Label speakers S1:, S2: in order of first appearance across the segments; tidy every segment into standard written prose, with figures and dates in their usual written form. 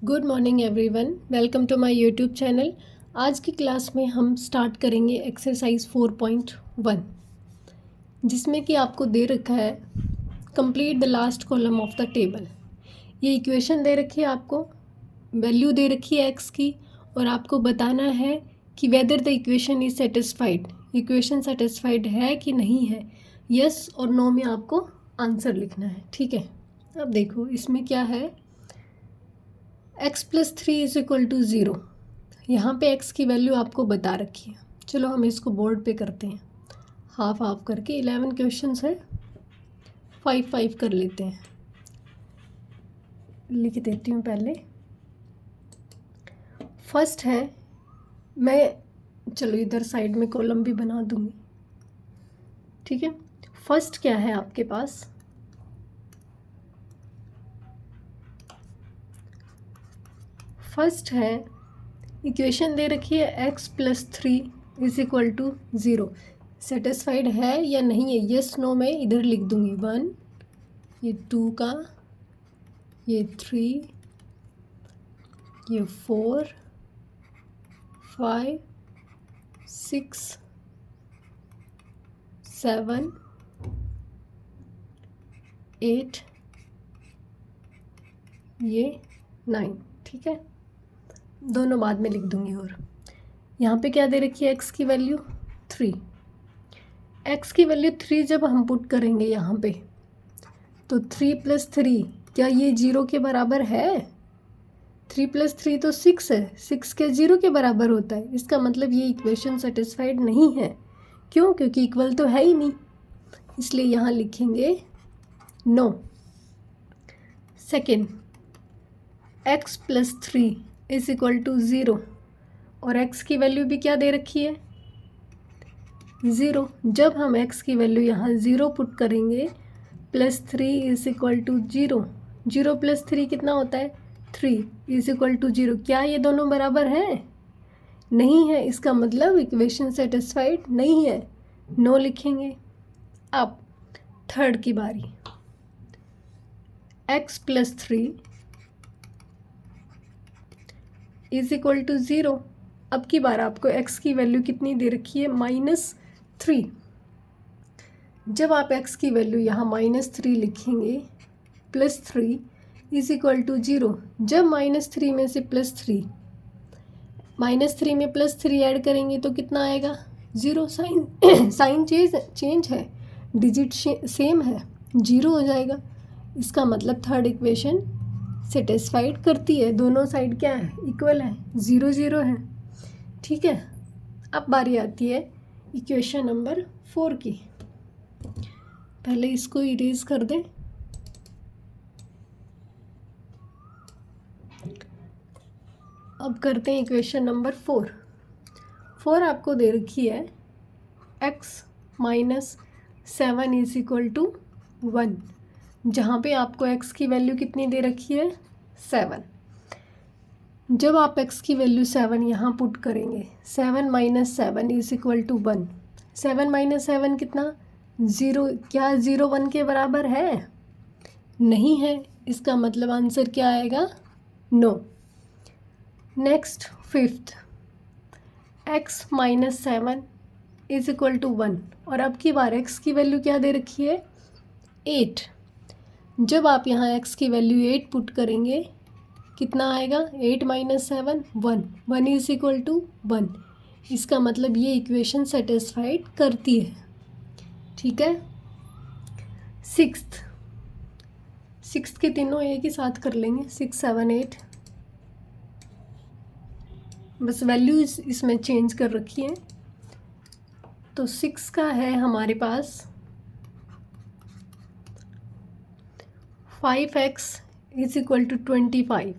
S1: Good morning everyone, welcome to my YouTube channel. आज की class में हम स्टार्ट करेंगे एक्सरसाइज 4.1, जिसमें कि आपको दे रखा है complete the last column of the table. ये इक्वेशन दे रखी है, आपको वैल्यू दे रखी है एक्स की, और आपको बताना है कि whether the equation is satisfied, equation satisfied है कि नहीं है। यस और नो में आपको आंसर लिखना है। ठीक है, अब देखो इसमें क्या है। x+3 is equal to 0। यहाँ पे x की वैल्यू आपको बता रखी है। चलो हम इसको बोर्ड पे करते हैं, हाफ हाफ करके। 11 क्वेश्चन है, 5 कर लेते हैं। लिख देती हूँ पहले। फर्स्ट है, मैं चलो इधर साइड में कॉलम भी बना दूँगी। ठीक है, फर्स्ट क्या है आपके पास, फर्स्ट है इक्वेशन दे रखी है x+3 is equal to 0। Satisfied है या नहीं है, यस नो में इधर लिख दूंगी। 1, ये 2 का, ये 3, ये 4, 5, 6, 7, 8, ये 9। ठीक है, दोनों बाद में लिख दूंगी। और यहाँ पे क्या दे रखी है, x की वैल्यू 3। x की वैल्यू 3 जब हम पुट करेंगे यहाँ पे, तो 3 + 3 क्या ये 0 के बराबर है? 3 + 3 तो 6 है, 6 के 0 के बराबर होता है। इसका मतलब ये इक्वेशन सेटिस्फाइड नहीं है। क्यों? क्योंकि इक्वल तो है ही नहीं, इसलिए यहाँ लिखेंगे no. Second, x+3 is equal to 0, और x की वैल्यू भी क्या दे रखी है, 0। जब हम x की वैल्यू यहाँ 0 पुट करेंगे, +3 इज इक्वल टू 0, 0 + 3 कितना होता है, 3 इज इक्वल टू 0। क्या ये दोनों बराबर हैं? नहीं है, इसका मतलब इक्वेशन सेटिस्फाइड नहीं है, नो लिखेंगे। अब थर्ड की बारी, x+3 इज इक्वल टू 0। अब की बार आपको x की वैल्यू कितनी दे रखी है, -3। जब आप x की वैल्यू यहाँ -3 लिखेंगे, +3 इज इक्वल टू 0। जब -3 में से +3, -3 में +3 ऐड करेंगे तो कितना आएगा, 0। साइन साइन चेंज है, डिजिट सेम है, 0 हो जाएगा। इसका मतलब थर्ड इक्वेशन सेटिस्फाइड करती है, दोनों साइड क्या है, इक्वल है, 0 0 है। ठीक है, अब बारी आती है इक्वेशन नंबर 4 की। पहले इसको इरेज कर दें। अब करते हैं इक्वेशन नंबर 4। 4 आपको दे रखी है x - 7 इज इक्वल टू 1, जहाँ पे आपको x की वैल्यू कितनी दे रखी है, 7। जब आप x की वैल्यू 7 यहाँ पुट करेंगे, 7 - 7 इज इक्वल टू 1। 7 - 7 कितना, 0। क्या 0 1 के बराबर है? नहीं है, इसका मतलब आंसर क्या आएगा, no. Next fifth, x - 7 is equal to 1, और अब की बार x की वैल्यू क्या दे रखी है, 8। जब आप यहाँ x की वैल्यू 8 पुट करेंगे, कितना आएगा, 8 - 7 1, 1 इज इक्वल टू 1। इसका मतलब ये इक्वेशन सेटिस्फाइड करती है। ठीक है, सिक्स्थ के तीनों एक ही साथ कर लेंगे, 6 7 8। बस वैल्यू इसमें चेंज कर रखी है। तो 6 का है हमारे पास 5x इज इक्वल टू 25।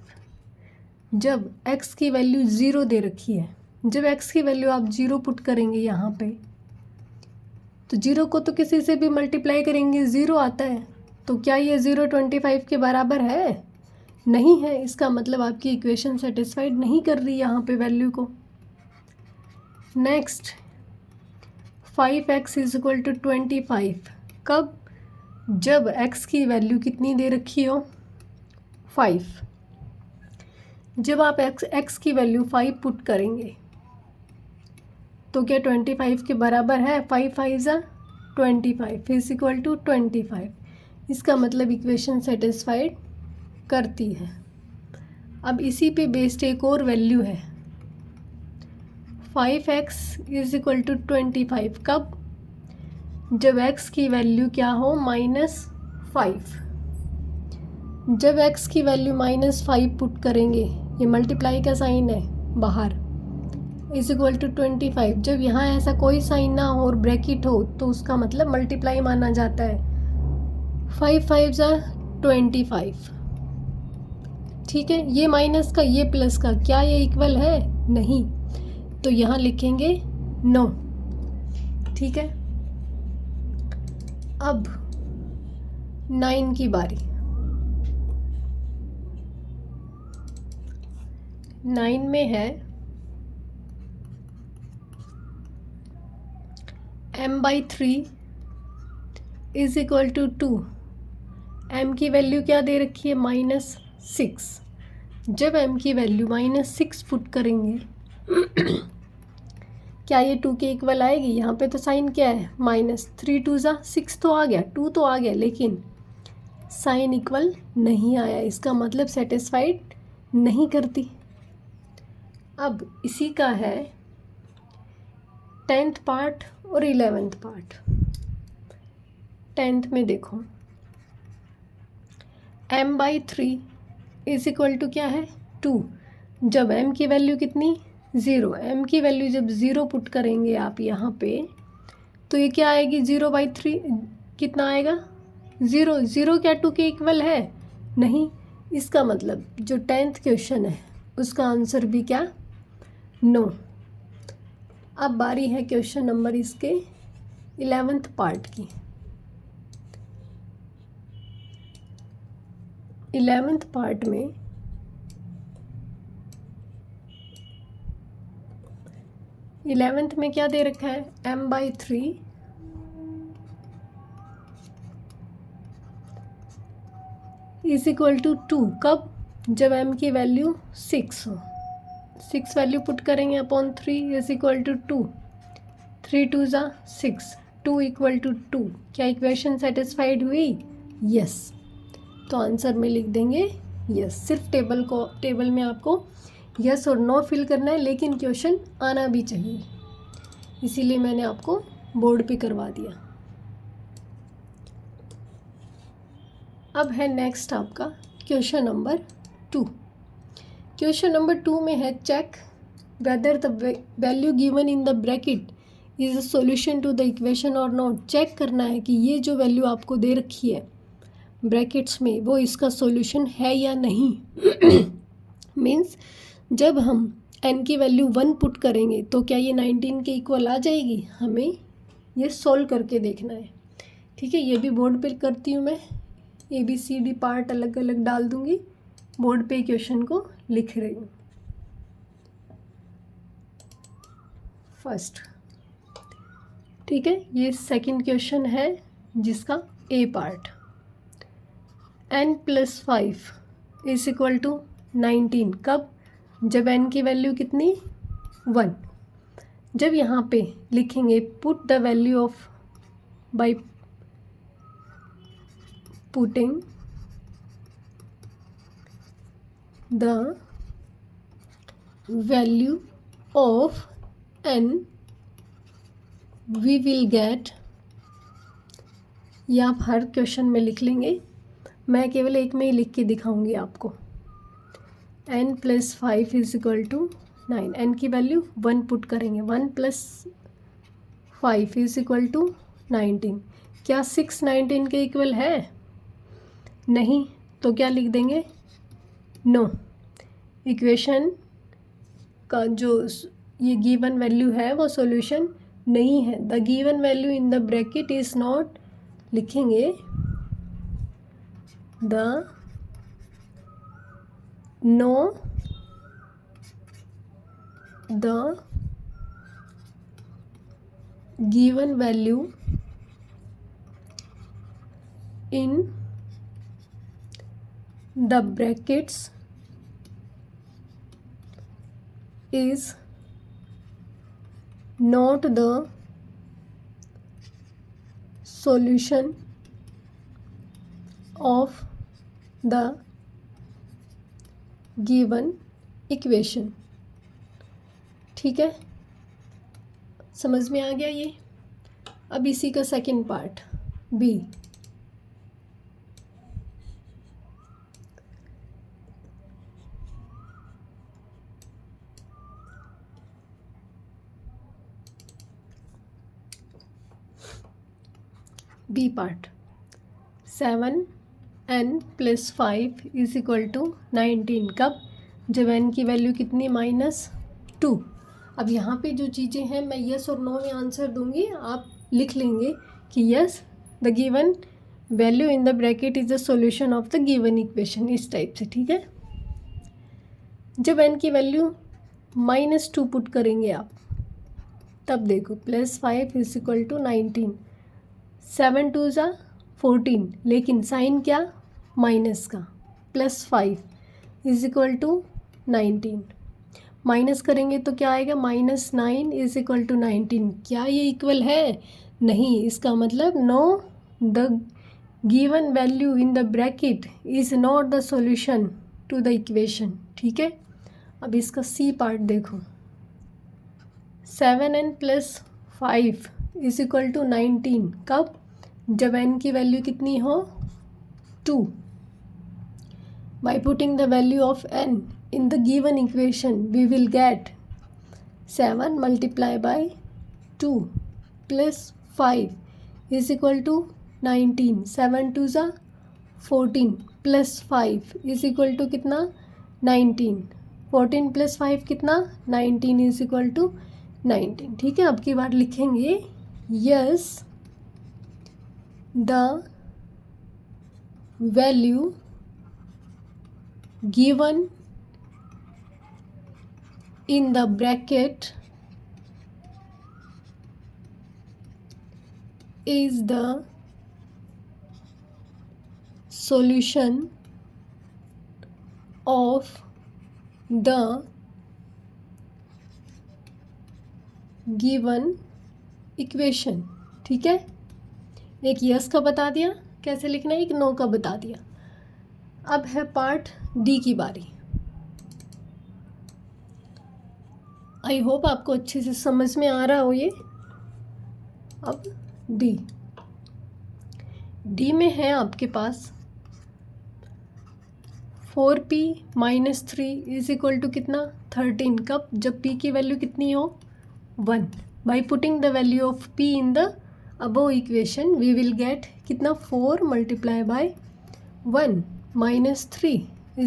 S1: जब x की वैल्यू 0 दे रखी है, जब x की वैल्यू आप 0 पुट करेंगे यहाँ पे, तो 0 को तो किसी से भी मल्टीप्लाई करेंगे 0 आता है। तो क्या ये 0 25 के बराबर है? नहीं है, इसका मतलब आपकी इक्वेशन सेटिस्फाइड नहीं कर रही यहाँ पे वैल्यू को। Next, 5x is equal to 25। कब? जब x की वैल्यू कितनी दे रखी हो, 5। जब आप x की वैल्यू 5 पुट करेंगे तो क्या 25 के बराबर है? 5 5 ज़ा 25 इज इक्वल टू 25। इसका मतलब इक्वेशन सेटिस्फाइड करती है। अब इसी पे बेस्ड एक और वैल्यू है 5x इज इक्वल टू 25। कब? जब x की वैल्यू क्या हो? -5। जब x की वैल्यू -5 पुट करेंगे, ये मल्टीप्लाई का साइन है बाहर, इज इक्वल टू 25। जब यहाँ ऐसा कोई साइन ना हो और ब्रैकेट हो तो उसका मतलब मल्टीप्लाई माना जाता है। 5 5 ज़ा 25। ठीक है, ये माइनस का ये प्लस का, क्या ये इक्वल है? नहीं, तो यहाँ लिखेंगे नो। ठीक है, अब 9 की बारी। 9 में है m/3 is equal to 2। m की वैल्यू क्या दे रखी है? -6। जब m की वैल्यू -6 पुट करेंगे क्या ये 2 के इक्वल आएगी? यहाँ पे तो साइन क्या है? -3 2 ज़ा 6 तो आ गया, 2 तो आ गया, लेकिन साइन इक्वल नहीं आया। इसका मतलब सेटिस्फाइड नहीं करती। अब इसी का है 10th पार्ट और 11th पार्ट। 10th में देखो m/3 इज इक्वल टू क्या है? 2। जब m की वैल्यू कितनी? 0। m की वैल्यू जब 0 पुट करेंगे आप यहाँ पे तो ये क्या आएगी? 0/3 कितना आएगा? 0। 0 क्या 2 के इक्वल है? नहीं। इसका मतलब जो 10th क्वेश्चन है उसका आंसर भी क्या? नो। अब बारी है क्वेश्चन नंबर इसके 11th पार्ट की। 11th पार्ट में क्या दे रखा है? m/3 is equal to 2। कब? जब m की वैल्यू 6 हो। 6 वैल्यू पुट करेंगे अपॉन 3 इज इक्वल टू 2। 3 2 ज़ा 6, 2 इक्वल टू 2। क्या इक्वेशन सेटिस्फाइड हुई? यस। तो आंसर में लिख देंगे यस। सिर्फ टेबल में आपको यस और नो फिल करना है, लेकिन क्वेश्चन आना भी चाहिए, इसीलिए मैंने आपको बोर्ड पे करवा दिया। अब है नेक्स्ट आपका क्वेश्चन नंबर 2। क्वेश्चन नंबर 2 में है check whether the value given in the bracket is a solution to the equation और नॉट। चेक करना है कि ये जो वैल्यू आपको दे रखी है ब्रैकेट्स में वो इसका सॉल्यूशन है या नहीं। मीन्स जब हम n की वैल्यू 1 पुट करेंगे तो क्या ये 19 के इक्वल आ जाएगी? हमें ये सॉल्व करके देखना है। ठीक है, ये भी बोर्ड पे करती हूँ मैं। ABCD पार्ट अलग अलग डाल दूँगी, बोर्ड पे क्वेश्चन को लिख रही हूँ। फर्स्ट, ठीक है, ये सेकंड क्वेश्चन है जिसका A part. n+5 is equal to 19। कब? जब n की वैल्यू कितनी? 1। जब यहाँ पे लिखेंगे put the value of by putting the value of n we will get, ये आप हर क्वेश्चन में लिख लेंगे, मैं केवल एक में ही लिख के दिखाऊंगी आपको। n+5 is equal to 9। n की वैल्यू 1 पुट करेंगे, 1 + 5 इज इक्वल टू 19। क्या 6 19 के इक्वल है? नहीं, तो क्या लिख देंगे? नो। इक्वेशन का जो ये गिवन वैल्यू है वो सॉल्यूशन नहीं है। The given value in the bracket is not, लिखेंगे the no the given value in the brackets is not the solution of the given equation। ठीक है, समझ में आ गया ये। अब इसी का second part B. B part 7n + 5 = 19। कब? जब n की वैल्यू कितनी? -2। अब यहाँ पे जो चीज़ें हैं मैं यस और नो में आंसर दूंगी, आप लिख लेंगे कि yes the given value in the bracket is the solution of the given equation, इस टाइप से। ठीक है, जब n की वैल्यू -2 पुट करेंगे आप, तब देखो +5 = 19, 7 2 ज़ा 14, लेकिन साइन क्या? माइनस का। +5 = 19, माइनस करेंगे तो क्या आएगा? -9 = 19। क्या ये इक्वल है? नहीं। इसका मतलब no the given value in the bracket is not the solution to the equation. ठीक है, अब इसका सी पार्ट देखो। 7n + 5 = 19। कब? जब n की वैल्यू कितनी हो? 2। Bye putting the value of n in the given equation we will get 7 × 2 + 5 = 19। 7 2 ज़ा 14 + 5 = कितना? 19। 14 + 5 कितना? 19 = 19। ठीक है, अब की बार लिखेंगे yes the value given in the bracket is the solution of the given equation। ठीक है, एक यस का बता दिया कैसे लिखना है, एक नो का बता दिया। अब है पार्ट डी की बारी। आई होप आपको अच्छे से समझ में आ रहा हो ये। अब डी में है आपके पास 4p - 3 = कितना? 13। कब? जब p की वैल्यू कितनी हो? 1। By putting the value of p in the above equation we will get कितना? 4 × 1 - 3 =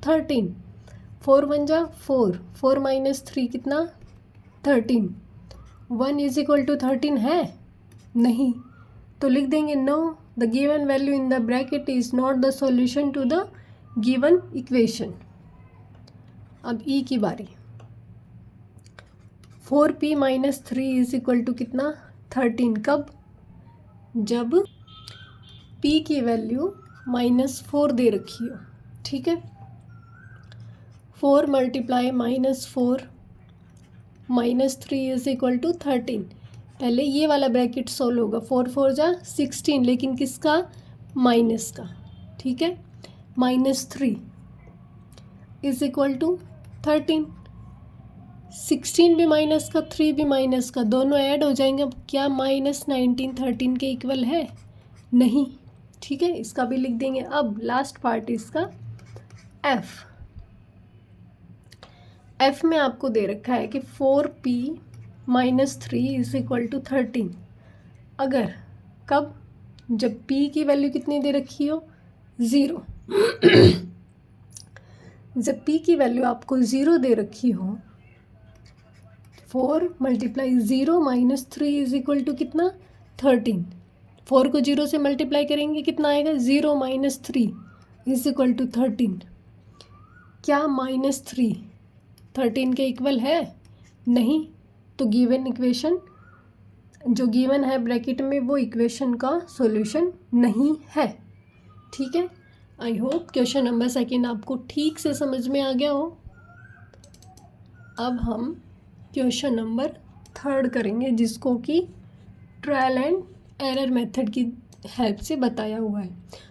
S1: 13। 4 1 ज़ा 4, 4 - 3 कितना? 13। 1 = 13 है? नहीं, तो लिख देंगे no the given value in the bracket is not the solution to the given equation. अब ई की बारी। 4p - 3 = कितना? 13। कब? जब p की वैल्यू -4 दे रखी हो। ठीक है, 4 × -4 -3 = 13। पहले ये वाला ब्रैकेट सोल्व होगा। 4 4 ज़ा 16, लेकिन किसका? माइनस का। ठीक है, -3 = 13। 16 भी माइनस का, 3 भी माइनस का, दोनों ऐड हो जाएंगे। अब क्या -19 13 के इक्वल है? नहीं। ठीक है, इसका भी लिख देंगे। अब लास्ट पार्ट इसका एफ में आपको दे रखा है कि 4p - 3 = 13। अगर कब? जब p की वैल्यू कितनी दे रखी हो? 0। जब p की वैल्यू आपको 0 दे रखी हो, 4 × 0 - 3 = कितना? 13। 4 को 0 से मल्टीप्लाई करेंगे कितना आएगा? 0 - 3 = 13। क्या -3 13 के इक्वल है? नहीं। तो गिवन इक्वेशन जो गिवन है ब्रैकेट में, वो इक्वेशन का सॉल्यूशन नहीं है। ठीक है, आई होप क्वेश्चन नंबर 2 आपको ठीक से समझ में आ गया हो। अब हम क्वेश्चन नंबर 3 करेंगे, जिसको कि ट्रायल एंड एरर मेथड की हेल्प से बताया हुआ है।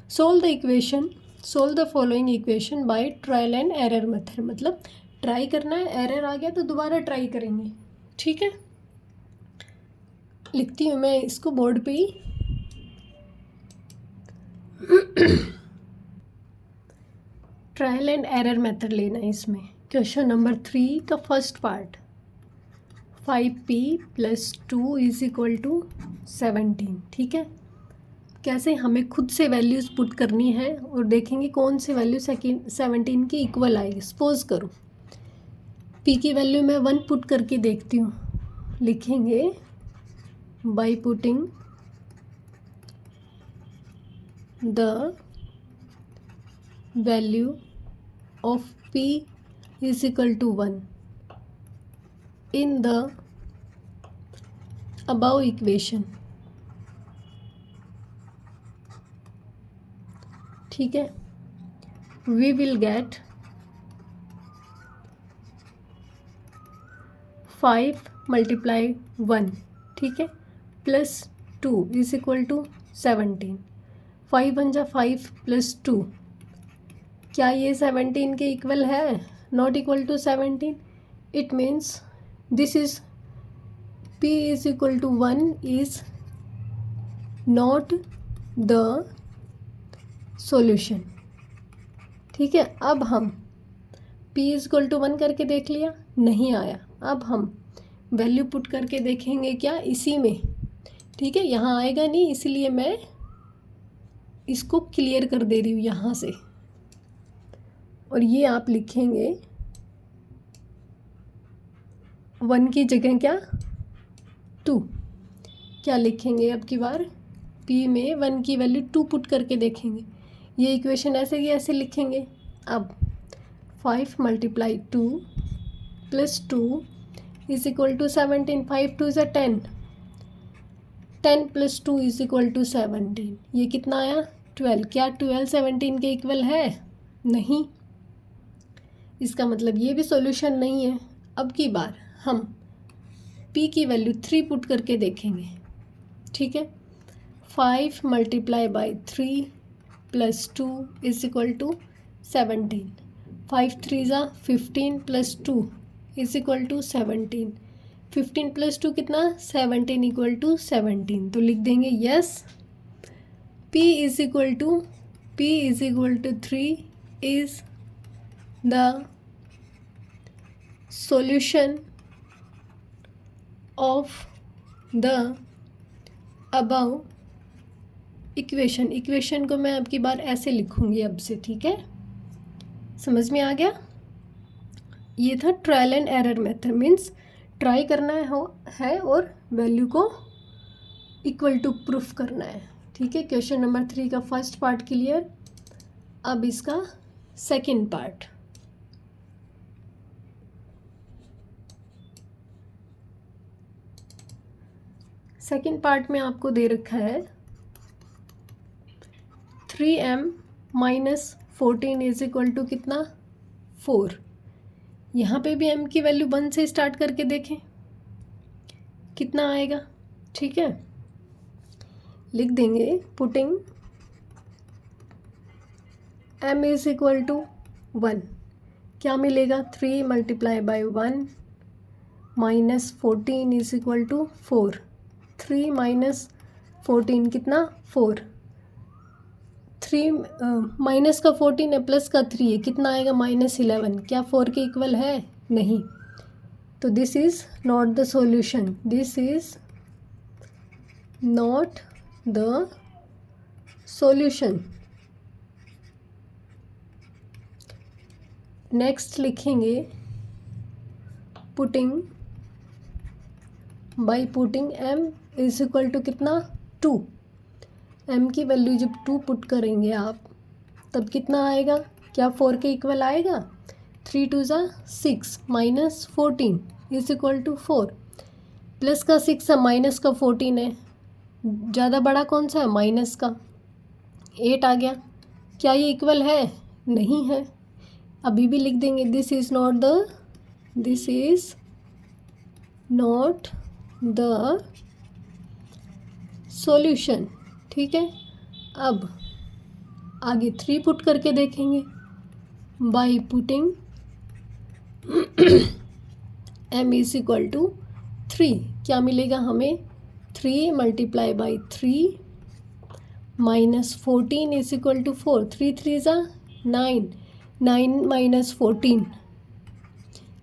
S1: Solve the following equation by trial and error method, मतलब ट्राई करना है, एरर आ गया तो दोबारा ट्राई करेंगे। ठीक है, लिखती हूँ मैं इसको बोर्ड पे ही। ट्रायल एंड एरर मेथड लेना है इसमें। क्वेश्चन नंबर 3 का फर्स्ट पार्ट, 5p + 2 = 17। ठीक है, कैसे हमें खुद से वैल्यूज़ पुट करनी है और देखेंगे कौन सी वैल्यू 17 की इक्वल आएगी। सपोज करो p की वैल्यू मैं 1 पुट करके देखती हूँ। लिखेंगे bye putting the value of p = 1 in the above equation। ठीक है, we will get 5 × 1, ठीक है, +2 = 17। 5 × 1 = 5 + 2, क्या ये 17 के इक्वल है? Not equal to 17। It means this is p = 1 is not the solution. ठीक है, अब हम p = 1 करके देख लिया, नहीं आया। अब हम वैल्यू पुट करके देखेंगे क्या इसी में। ठीक है, यहाँ आएगा नहीं, इसलिए मैं इसको क्लियर कर दे रही हूँ यहाँ से। और ये आप लिखेंगे 1 की जगह क्या 2। क्या लिखेंगे अब की बार? p में 1 की वैल्यू 2 पुट करके देखेंगे। ये इक्वेशन ऐसे की ऐसे लिखेंगे। अब 5 × 2 + 2 = 17। 5 2 = 10। 10 + 2 = 17। ये कितना आया? 12। क्या 12 17 के इक्वल है? नहीं, इसका मतलब ये भी सॉल्यूशन नहीं है। अब की बार हम p की वैल्यू 3 पुट करके देखेंगे। ठीक है, 5 × 3 + 2 = 17। 5 3 = 15 + 2 = 17। 15 + 2 कितना? 17 = 17। तो लिख देंगे yes, p = 3 is the solution of the above equation को मैं अब की बार ऐसे लिखूंगी अब से। ठीक है, समझ में आ गया? ये था trial and error method, means try करना है और वैल्यू को इक्वल टू प्रूफ करना है। ठीक है, क्वेश्चन नंबर 3 का फर्स्ट पार्ट क्लियर। अब इसका सेकंड पार्ट। सेकंड पार्ट में आपको दे रखा है 3m - 14 = कितना? 4। यहाँ पे भी m की वैल्यू 1 से स्टार्ट करके देखें कितना आएगा। ठीक है, लिख देंगे पुटिंग m = 1। क्या मिलेगा? 3 × 1 - 14 = 4। 3 - 14 कितना? 4। 3 माइनस का 14 है, प्लस का 3 है, कितना आएगा? -11। क्या 4 के इक्वल है? नहीं। तो this is not the solution. This is not the solution. Next लिखेंगे पुटिंग बाई पुटिंग m = कितना? 2। m की वैल्यू जब 2 पुट करेंगे आप, तब कितना आएगा? क्या 4 के इक्वल आएगा? 3 2 = 6 -14 = 4। प्लस का 6 है, माइनस का 14 है, ज़्यादा बड़ा कौन सा है? माइनस का 8 आ गया। क्या ये इक्वल है? नहीं है। अभी भी लिख देंगे this is not the this is not the solution. ठीक है, अब आगे 3 पुट करके देखेंगे। By putting m is equal to 3, क्या मिलेगा हमें? 3 multiply by 3 minus 14 is equal to 4। 3 3 ज़ा 9, 9 माइनस 14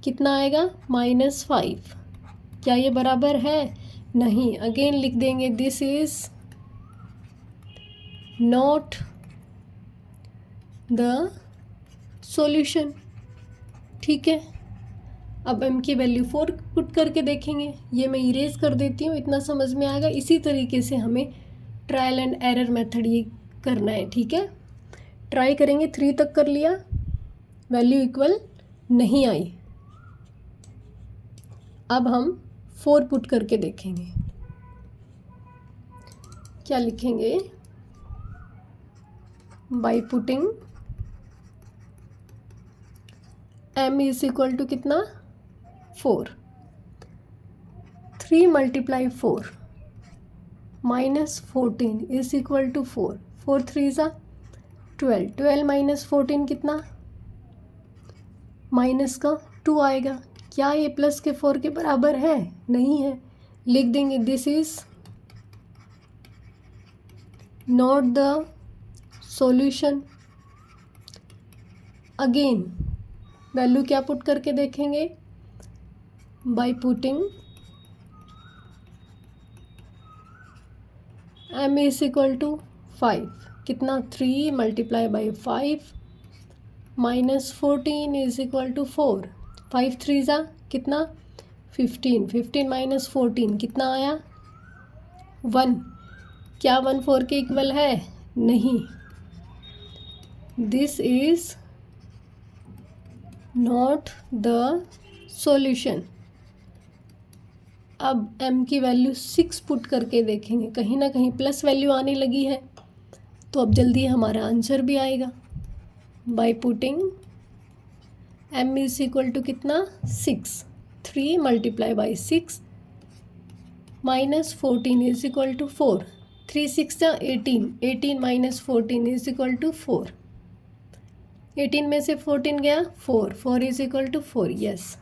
S1: कितना आएगा? -5। क्या ये बराबर है? नहीं। अगेन लिख देंगे this is not the solution. ठीक है, अब m की वैल्यू 4 पुट करके देखेंगे। ये मैं इरेज कर देती हूँ, इतना समझ में आएगा। इसी तरीके से हमें ट्रायल एंड एरर मेथड ये करना है। ठीक है, ट्राई करेंगे। 3 तक कर लिया, वैल्यू इक्वल नहीं आई। अब हम 4 पुट करके देखेंगे। क्या लिखेंगे? By putting m is equal to कितना? 4। 3 multiply 4 minus 14 is equal to 4। 4 3 ज़ा 12, 12 माइनस 14 कितना? माइनस का 2 आएगा। क्या ये प्लस के 4 के बराबर है? नहीं है। लिख देंगे this is not the solution. Again value क्या पुट करके देखेंगे? By putting m is equal to 5, कितना? 3 multiply by 5 minus 14 is equal to 4। 5 3 ज़ा कितना? 15, 15 माइनस 14 कितना आया? 1। क्या 1 4 के इक्वल है? नहीं। This is not the solution. अब m की वैल्यू 6 पुट करके देखेंगे। कहीं ना कहीं प्लस वैल्यू आने लगी है, तो अब जल्दी हमारा आंसर भी आएगा। By putting m is equal to कितना? 6। 3 multiply by 6 minus 14 is equal to 4। 3 6 ज़ा 18, 18 माइनस 14 इज इक्वल टू 4। 18 में से 14 गया 4, 4 is equal to 4। Yes,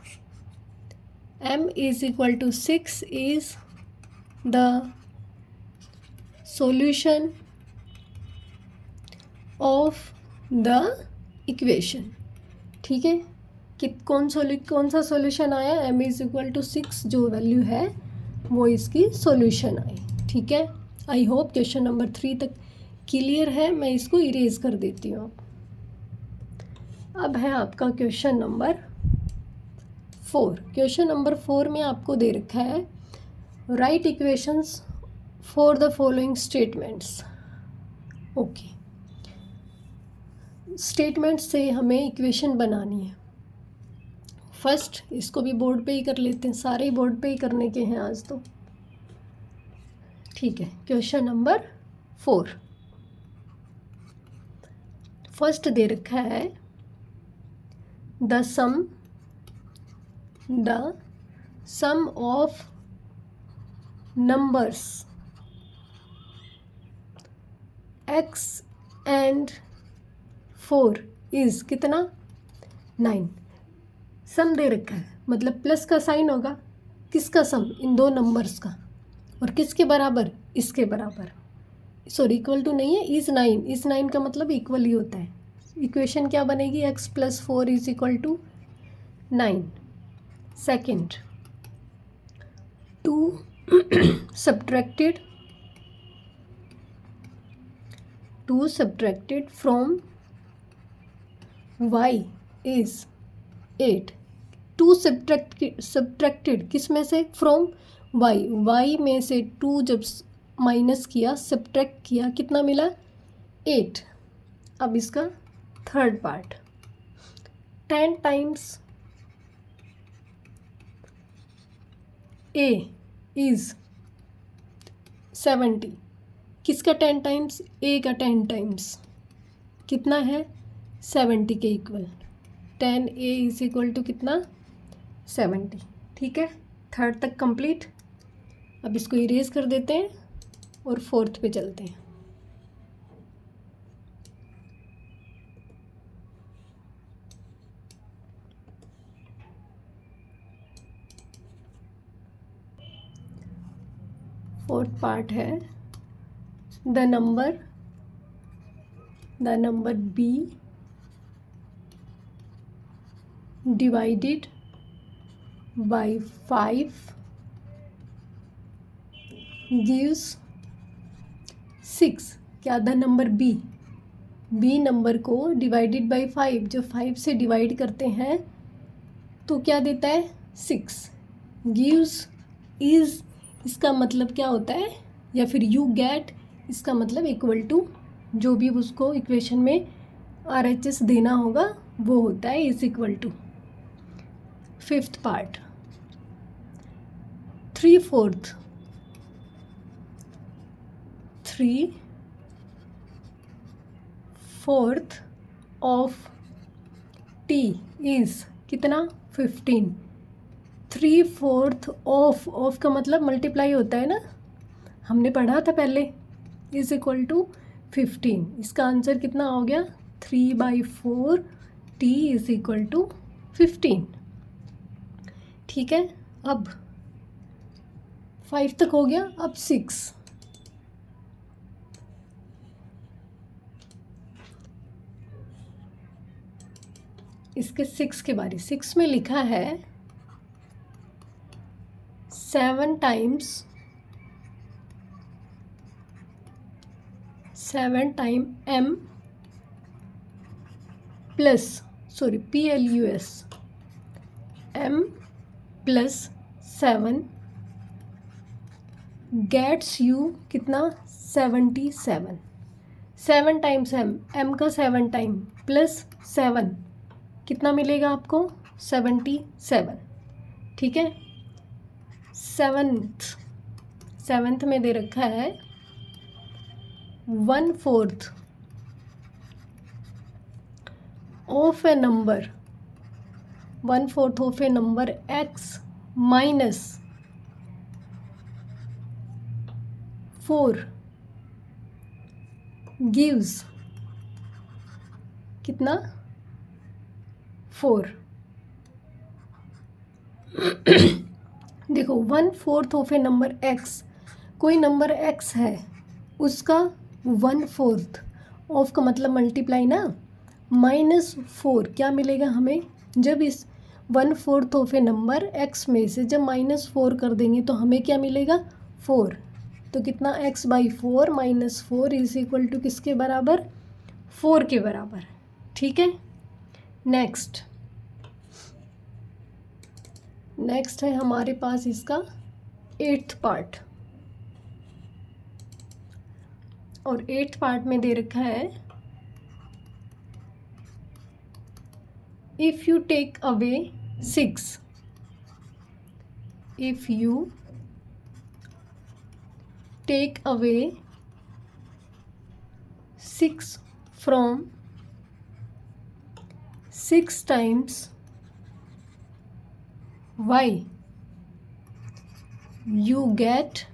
S1: m is equal to 6 is the solution of the equation। ठीक है, कि कौन सा सॉल्यूशन आया? m is equal to 6 जो वैल्यू है वो इसकी सॉल्यूशन आई। ठीक है, आई होप क्वेश्चन नंबर 3 तक क्लियर है। मैं इसको इरेज कर देती हूँ। अब है आपका क्वेश्चन नंबर 4। क्वेश्चन नंबर 4 में आपको दे रखा है right equations for the following statements. Okay, statement से हमें इक्वेशन बनानी है। फर्स्ट इसको भी बोर्ड पे ही कर लेते हैं, सारे ही बोर्ड पे ही करने के हैं आज तो। ठीक है, क्वेश्चन नंबर 4 फर्स्ट दे रखा है the sum of numbers x and 4 is कितना? 9। सम दे रखा है, मतलब प्लस का साइन होगा। किसका सम? इन दो नंबर्स का। और किसके बराबर? इसके बराबर। सॉरी, इक्वल टू नहीं है, इज 9। इज 9 का मतलब इक्वल ही होता है। इक्वेशन क्या बनेगी? x plus 4 is equal to 9। Second, 2 subtracted from y is 8। 2 subtracted किस में से? फ्रॉम y में से 2 जब माइनस किया, सब्ट्रैक्ट किया, कितना मिला? 8। अब इसका third part, 10 times a is 70। किसका 10 टाइम्स? a का 10 टाइम्स कितना है? 70 के equal. 10a is equal to कितना? 70। ठीक है, थर्ड तक कंप्लीट। अब इसको इरेज कर देते हैं और फोर्थ पे चलते हैं। फोर्थ पार्ट है the number b divided by 5 gives 6। क्या द नंबर b नंबर को डिवाइडेड बाय 5, जब 5 से डिवाइड करते हैं तो क्या देता है 6। गिव्स इज इसका मतलब क्या होता है, या फिर यू गेट इसका मतलब इक्वल टू, जो भी उसको इक्वेशन में RHS देना होगा वो होता है is equal to. Fifth part 3/4 of t is कितना 15। 3/4 ऑफ का मतलब मल्टीप्लाई होता है ना, हमने पढ़ा था पहले, इज इक्वल टू 15। इसका आंसर कितना हो गया 3/4 t इज इक्वल टू 15। ठीक है, अब 5 तक हो गया, अब 6। इसके 6 के बारे 6 में लिखा है 7 times m plus PLUS m plus 7 gets you कितना 77। 7 टाइम्स m का 7 टाइम प्लस 7 कितना मिलेगा आपको 77। ठीक है, सेवन्थ में दे रखा है 1/4 of A number 1/4 of A number x minus 4 gives कितना 4। देखो 1/4 ऑफ ए नंबर x, कोई नंबर x है उसका 1/4 ऑफ का मतलब मल्टीप्लाई ना, -4 क्या मिलेगा हमें, जब इस 1/4 ऑफ ए नंबर x में से जब -4 कर देंगे तो हमें क्या मिलेगा 4। तो कितना x/4 -4 इज इक्वल टू किसके बराबर 4 के बराबर। ठीक है, नेक्स्ट है हमारे पास इसका 8th पार्ट, और 8th पार्ट में दे रखा है if you take away 6 from 6 times y you get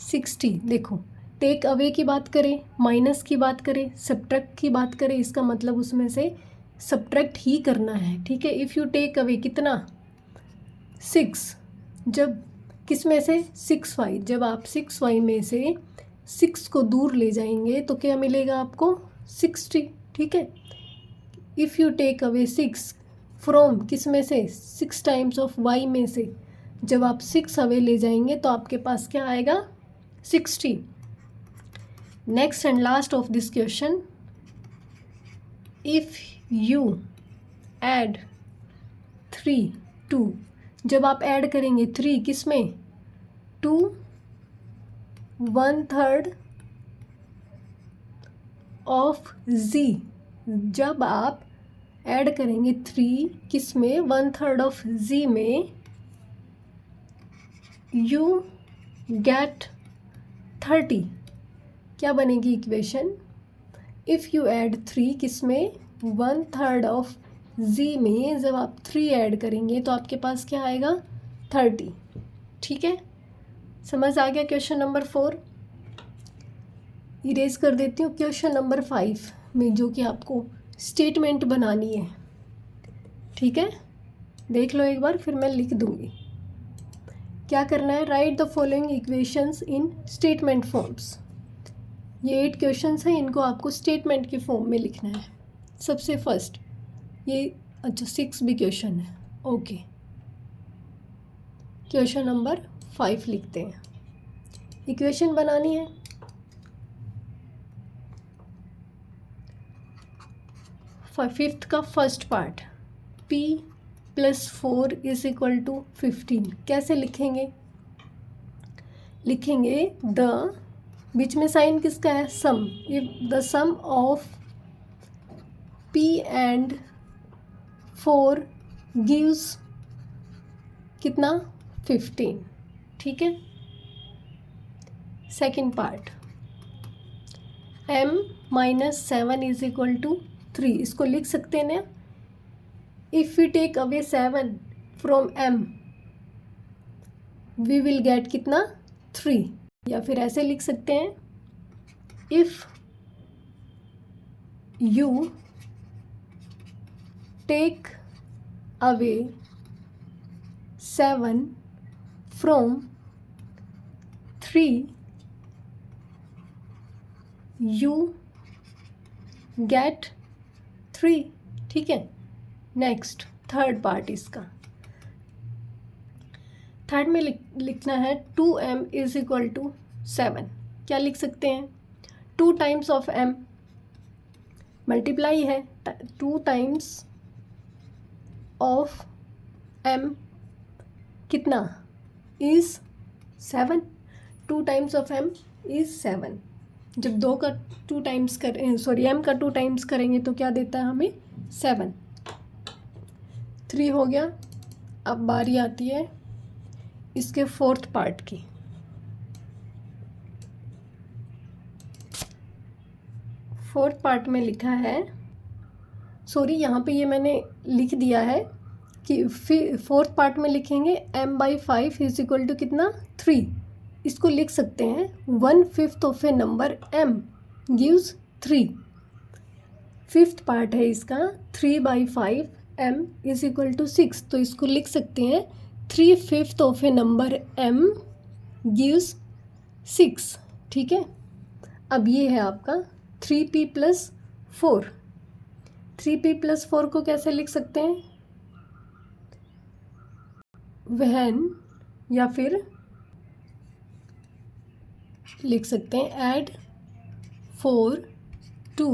S1: 60। देखो टेक अवे की बात करें, माइनस की बात करें, सब्ट्रैक्ट की बात करें, इसका मतलब उसमें से सब्ट्रैक्ट ही करना है। ठीक है, इफ़ यू टेक अवे कितना 6, जब किस में से 6y, जब आप 6y में से 6 को दूर ले जाएंगे तो क्या मिलेगा आपको 60। ठीक है, if you take away 6 from किस में से 6 टाइम्स ऑफ y में से जब आप 6 अवे ले जाएंगे तो आपके पास क्या आएगा 60। Next and last of this question, if you add 3 2, जब आप ऐड करेंगे 3 किस में 2 1/3 ऑफ z, जब आप ऐड करेंगे 3 किस में 1/3 ऑफ z में, यू गेट 30। क्या बनेगी इक्वेशन, इफ़ यू ऐड 3 किस में 1/3 ऑफ जी में जब आप 3 ऐड करेंगे तो आपके पास क्या आएगा 30। ठीक है, समझ आ गया क्वेश्चन नंबर 4। इरेज कर देती हूँ क्वेश्चन नंबर 5 में, जो कि आपको स्टेटमेंट बनानी है। ठीक है, देख लो एक बार, फिर मैं लिख दूँगी। क्या करना है, right the following equations in statement forms. ये 8 क्वेश्चंस हैं, इनको आपको स्टेटमेंट के फॉर्म में लिखना है। सबसे फर्स्ट ये, अच्छा 6 भी क्वेश्चन है, ओके। क्वेश्चन नंबर 5 लिखते हैं। इक्वेशन बनानी है। फिफ्थ का फर्स्ट पार्ट, p + 4 = 15। कैसे लिखेंगे, लिखेंगे द, बीच में साइन किसका है, sum. If the sum of p and 4 gives कितना, 15। ठीक है। Second part, m - 7 = 3। इसको लिख सकते हैं ना, if we take away 7 from m we will get कितना, 3। या फिर ऐसे लिख सकते हैं, if you take away 7 from 3 you get 3। ठीक है। नेक्स्ट थर्ड पार्ट इसका, थर्ड में लिखना है 2m = 7। क्या लिख सकते हैं, 2 टाइम्स ऑफ m, मल्टीप्लाई है, 2 टाइम्स ऑफ m कितना, is 7। 2 times of m is 7। जब 2 का 2 टाइम्स करें, सॉरी m का 2 टाइम्स करेंगे तो क्या देता है हमें, 7। 3 हो गया। अब बारी आती है इसके फोर्थ पार्ट की। फोर्थ पार्ट में लिखा है, सॉरी यहाँ पे ये मैंने लिख दिया है कि फोर्थ पार्ट में लिखेंगे m/5 = कितना, 3। इसको लिख सकते हैं 1/5 of A number m gives 3। Fifth part है इसका, 3/5 m = 6। तो इसको लिख सकते हैं 3/5 of A number m gives 6। ठीक है। अब ये है आपका 3p + 4। 3p + 4 को कैसे लिख सकते हैं, वहन, या फिर लिख सकते हैं add 4 to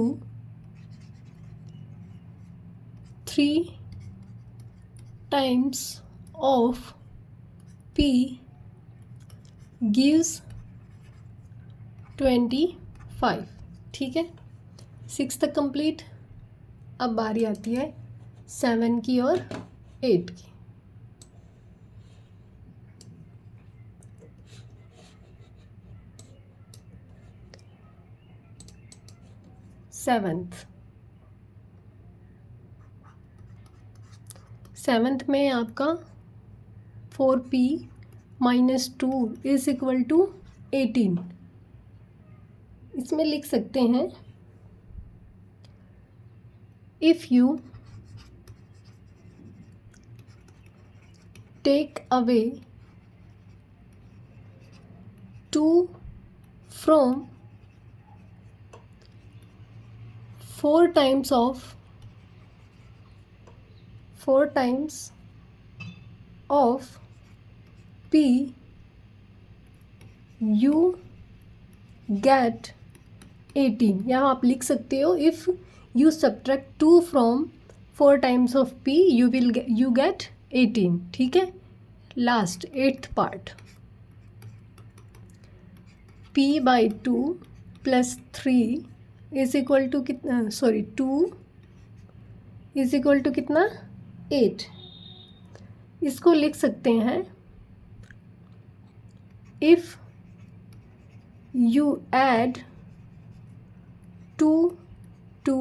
S1: 3 times of p gives 25। ठीक है, 6 तक कंप्लीट। अब बारी आती है 7 की और 8 की। सेवन्थ में आपका 4p - 2 = 18। इसमें लिख सकते हैं, if you take away 2 from 4 times of p you get 18। यहाँ आप लिख सकते हो, if you subtract 2 from 4 times of p you get 18। ठीक है। लास्ट 8th पार्ट, p/2 + 3 = कितना, सॉरी 2 = कितना, 8। इसको लिख सकते हैं, if you add 2 to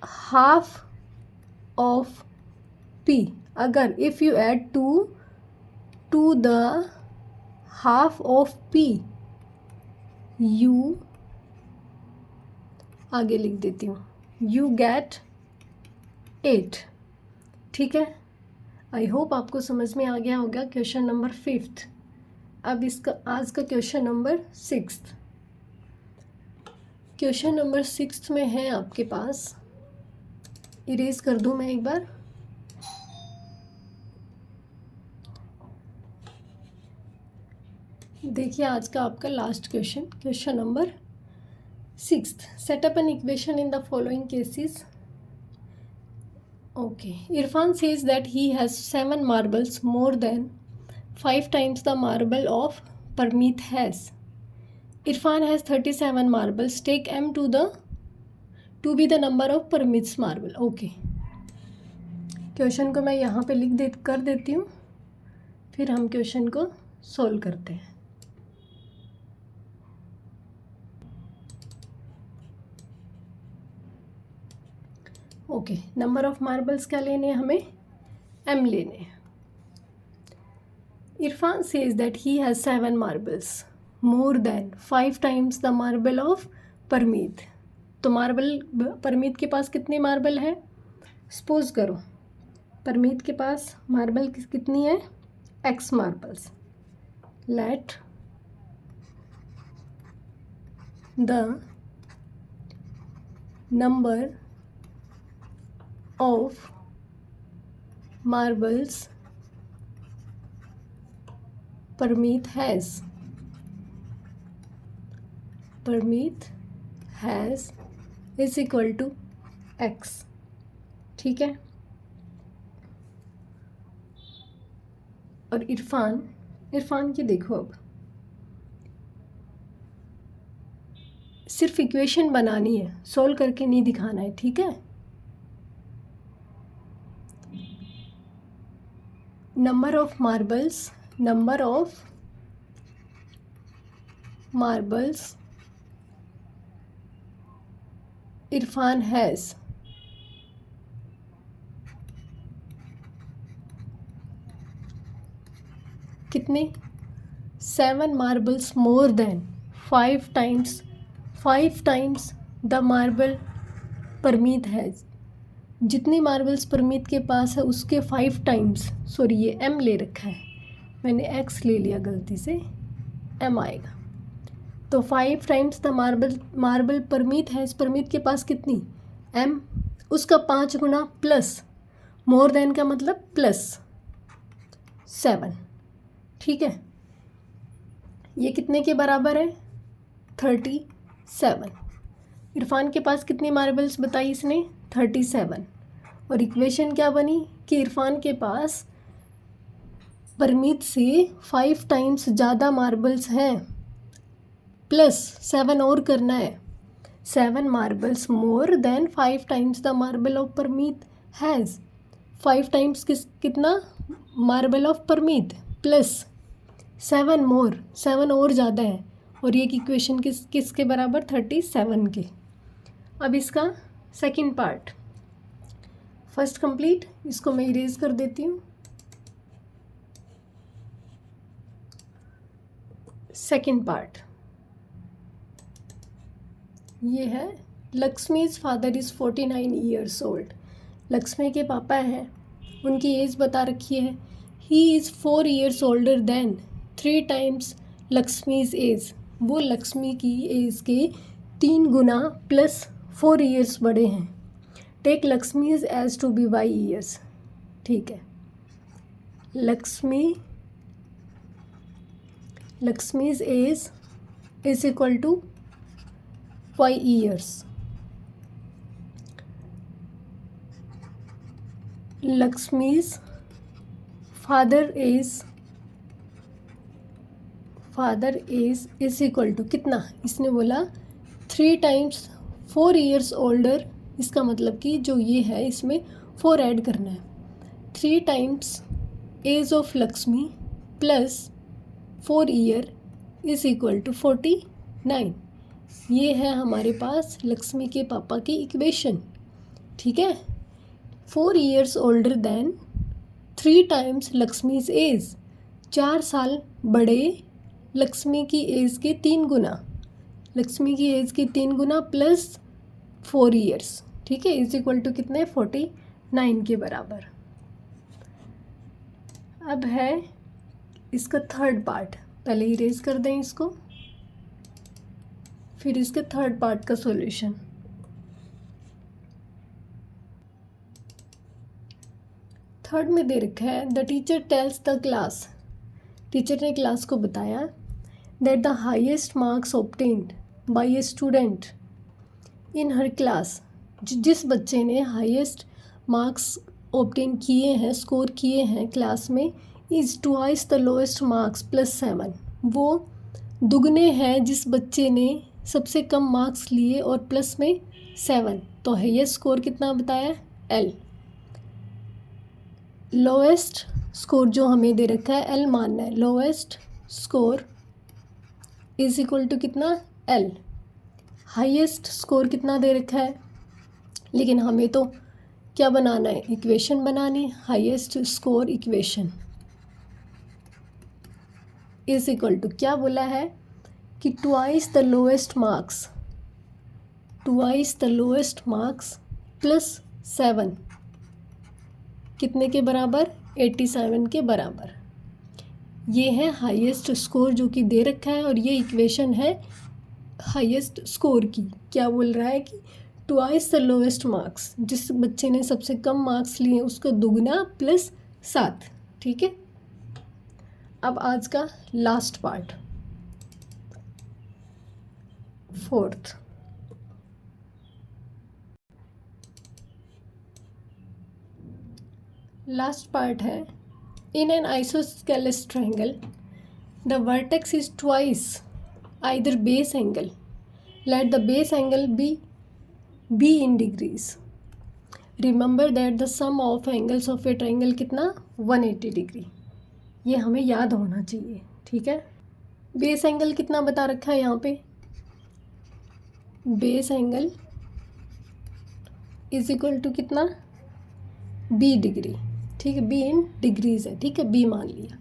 S1: half of p, अगर if you add 2 to the half of p, you, आगे लिख देती हूँ, यू गेट 8। ठीक है, आई होप आपको समझ में आ गया होगा क्वेश्चन नंबर 5। अब इसका आज का क्वेश्चन नंबर 6। क्वेश्चन नंबर 6 में है आपके पास, इरेज कर दूं मैं एक बार। देखिए आज का आपका last question, question number 6। Set up an equation in the following cases. Okay, Irfan says that he has 7 marbles more than 5 times the marble of Parmeet has. Irfan has 37 marbles. Take m to be the number of Parmeet's marble. Okay, question को मैं यहाँ पे कर देती हूँ, फिर हम question को सोल्व करते हैं। ओके, नंबर ऑफ मार्बल्स क्या लेने हैं हमें, m लेने हैं। Irfan says that he has 7 marbles more than 5 times the marble of Parmeet. तो मार्बल, परमीत के पास कितने मार्बल है, सपोज करो परमीत के पास मार्बल कितनी है, x marbles. Let the number of marbles Parmeet has is equal to x। ठीक है, और इरफान की देखो, अब सिर्फ इक्वेशन बनानी है, सोल्व करके नहीं दिखाना है। ठीक है, number of marbles Irfan has, कितने, 7 marbles more than 5 times the marble Parmeet has. जितनी मार्बल्स परमीत के पास है उसके 5 टाइम्स, सॉरी ये m ले रखा है, मैंने x ले लिया गलती से, m आएगा। तो 5 times the marble Parmeet has, Parmeet के पास कितनी, m, उसका 5 गुना प्लस, मोर देन का मतलब प्लस 7। ठीक है, ये कितने के बराबर है, 37। इरफान के पास कितनी मार्बल्स बताई इसने, 37। और इक्वेशन क्या बनी कि इरफान के पास परमीत से 5 टाइम्स ज़्यादा मार्बल्स हैं, प्लस 7 और करना है, 7 marbles more than 5 times the marble of Parmeet has. 5 times कितना, मार्बल ऑफ परमीत, प्लस 7 और ज़्यादा है, और ये इक्वेशन किसके बराबर, 37 के। अब इसका सेकंड पार्ट, फर्स्ट कंप्लीट, इसको मैं इरेज कर देती हूँ। सेकंड पार्ट ये है, Lakshmi's father is 49 years old। Lakshmi के पापा हैं, उनकी एज बता रखी है, he is 4 years older than 3 times Lakshmi's age. वो लक्ष्मी की एज के 3 गुना प्लस 4 years बड़े हैं। Take Lakshmi's age to be y years। ठीक है, Lakshmi's age is equal to y years। Lakshmi's father age is equal to कितना, इसने बोला 3 टाइम्स 4 years ओल्डर। इसका मतलब कि जो ये है इसमें 4 ऐड करना है। 3 times age of Lakshmi plus 4 year is equal to 49। ये है हमारे पास लक्ष्मी के पापा की इक्वेशन। ठीक है, 4 years older than 3 times Lakshmi's age, 4 साल बड़े लक्ष्मी की एज के 3 गुना, लक्ष्मी की एज के 3 गुना प्लस 4 ईयर्स, ठीक है, इज इक्वल टू कितने 49 के बराबर। अब है इसका थर्ड पार्ट, पहले इरेज कर दें इसको, फिर इसके थर्ड पार्ट का सॉल्यूशन। थर्ड में दे रखा है the teacher tells the class, teacher ने क्लास को बताया that the highest marks obtained by a student in her class, जिस बच्चे ने हाईएस्ट मार्क्स ऑब्टेन किए हैं, स्कोर किए हैं क्लास में, is twice the lowest marks plus 7, वो दुगने हैं जिस बच्चे ने सबसे कम मार्क्स लिए और प्लस में 7, तो हाईएस्ट स्कोर कितना बताया एल। लोएस्ट स्कोर जो हमें दे रखा है एल मानना है, lowest score is equal to कितना एल। हाईएस्ट स्कोर कितना दे रखा है, लेकिन हमें तो क्या बनाना है, इक्वेशन बनानी, highest score equation is equal to क्या बोला है कि twice the lowest marks, twice the lowest marks plus 7 कितने के बराबर 87 के बराबर। ये है हाईएस्ट स्कोर जो कि दे रखा है और ये इक्वेशन है हाईएस्ट स्कोर की। क्या बोल रहा है कि ट्वाइस द लोएस्ट मार्क्स, जिस बच्चे ने सबसे कम मार्क्स लिए उसको दुगना प्लस 7, ठीक है। अब आज का last part, fourth, last part है in an isosceles triangle the vertex is twice either base angle, let the base angle be in degrees, remember that the sum of angles of a triangle कितना 180 degree, ये हमें याद होना चाहिए, ठीक है। Base angle कितना बता रखा है यहाँ पे, base angle is equal to कितना बी डिग्री, ठीक है, बी इन डिग्रीज है, ठीक है, बी मान लिया।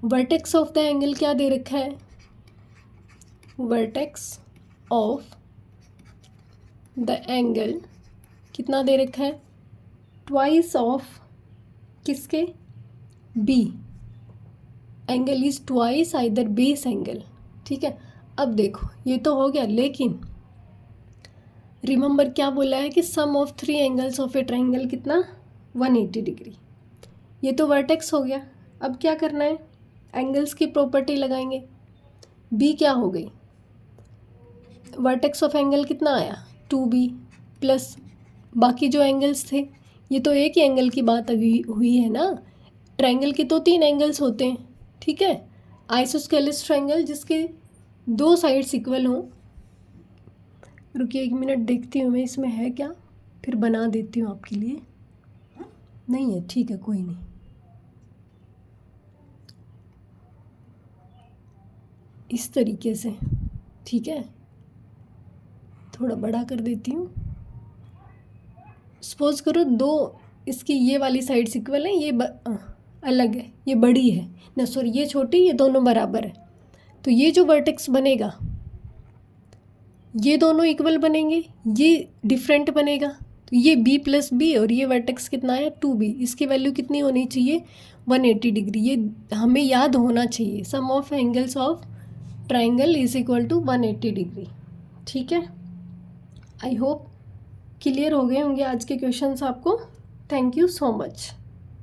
S1: वर्टेक्स ऑफ द एंगल क्या दे रखा है, वर्टेक्स ऑफ द एंगल कितना दे रखा है, ट्वाइस ऑफ किसके B, angle is twice either base angle, ठीक है। अब देखो ये तो हो गया, लेकिन रिमेंबर क्या बोला है कि sum of 3 angles of a triangle कितना 180 डिग्री, ये तो वर्टेक्स हो गया। अब क्या करना है, एंगल्स की प्रॉपर्टी लगाएंगे। बी क्या हो गई, वर्टेक्स ऑफ एंगल कितना आया 2b प्लस बाकी जो एंगल्स थे, ये तो एक ही एंगल की बात अभी हुई है ना, ट्रायंगल के तो 3 एंगल्स होते हैं, ठीक है। आइसोस्केलेस ट्रायंगल जिसके 2 साइड्स इक्वल हों, रुकिए 1 मिनट देखती हूँ मैं इसमें है क्या, फिर बना देती हूँ आपके लिए। नहीं है, ठीक है, कोई नहीं। इस तरीके से, ठीक है, थोड़ा बड़ा कर देती हूँ। सपोज करो 2 इसकी ये वाली साइड्स इक्वल है, ये अलग है, ये बड़ी है ना, सॉरी ये छोटी, ये दोनों बराबर है, तो ये जो वर्टेक्स बनेगा ये दोनों इक्वल बनेंगे, ये डिफरेंट बनेगा, तो ये b प्लस बी और ये वर्टेक्स कितना है 2b, इसकी वैल्यू कितनी होनी चाहिए 180 डिग्री, ये हमें याद होना चाहिए। Sum of angles of triangle is equal to 180 degree, ठीक है। आई होप क्लियर हो गए होंगे आज के क्वेश्चंस आपको। Thank you so much.